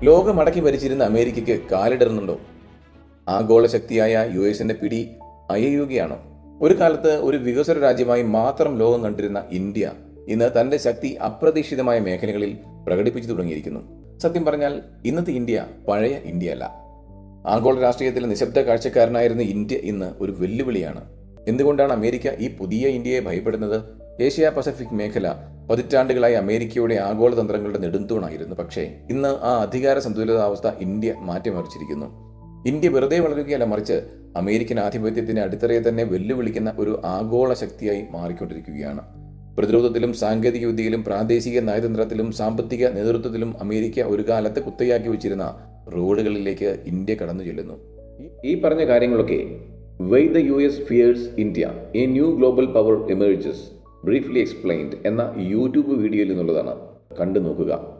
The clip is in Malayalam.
ലോകമടക്കി ഭരിച്ചിരുന്ന അമേരിക്കയ്ക്ക് കാലിടറുന്നുണ്ടോ? ആഗോള ശക്തിയായ US പിടി അയയുകയാണോ? ഒരു കാലത്ത് ഒരു വികസ്വര രാജ്യമായി മാത്രം ലോകം കണ്ടിരുന്ന ഇന്ത്യ ഇന്ന് തന്റെ ശക്തി അപ്രതീക്ഷിതമായ മേഖലകളിൽ പ്രകടിപ്പിച്ചു തുടങ്ങിയിരിക്കുന്നു. സത്യം പറഞ്ഞാൽ ഇന്നത്തെ ഇന്ത്യ പഴയ ഇന്ത്യ അല്ല. ആഗോള രാഷ്ട്രീയത്തിൽ നിശബ്ദ കാഴ്ചക്കാരനായിരുന്ന ഇന്ത്യ ഇന്ന് ഒരു വെല്ലുവിളിയാണ്. എന്തുകൊണ്ടാണ് അമേരിക്ക ഈ പുതിയ ഇന്ത്യയെ ഭയപ്പെടുന്നത്? ഏഷ്യ പസഫിക് മേഖല പതിറ്റാണ്ടുകളായി അമേരിക്കയുടെ ആഗോള തന്ത്രങ്ങളുടെ നെടുന്തൂണായിരുന്നു. പക്ഷേ ഇന്ന് ആ അധികാര സന്തുലിതാവസ്ഥ ഇന്ത്യ മാറ്റിമറിച്ചിരിക്കുന്നു. ഇന്ത്യ വെറുതെ വളരുകയല്ല, മറിച്ച് അമേരിക്കൻ ആധിപത്യത്തിന്റെ അടിത്തറയെ തന്നെ വെല്ലുവിളിക്കുന്ന ഒരു ആഗോള ശക്തിയായി മാറിക്കൊണ്ടിരിക്കുകയാണ്. പ്രതിരോധത്തിലും സാങ്കേതിക വിദ്യയിലും പ്രാദേശിക നയതന്ത്രത്തിലും സാമ്പത്തിക നേതൃത്വത്തിലും അമേരിക്ക ഒരു കാലത്ത് കുത്തയാക്കി വെച്ചിരുന്ന റോഡുകളിലേക്ക് ഇന്ത്യ കടന്നു ചെല്ലുന്നു. ഈ പറഞ്ഞ കാര്യങ്ങളൊക്കെ why the US fears India, a new global power emerges briefly explained എന്ന യൂട്യൂബ് വീഡിയോയിൽ നിന്നുള്ളതാണ്. കണ്ടു നോക്കുക.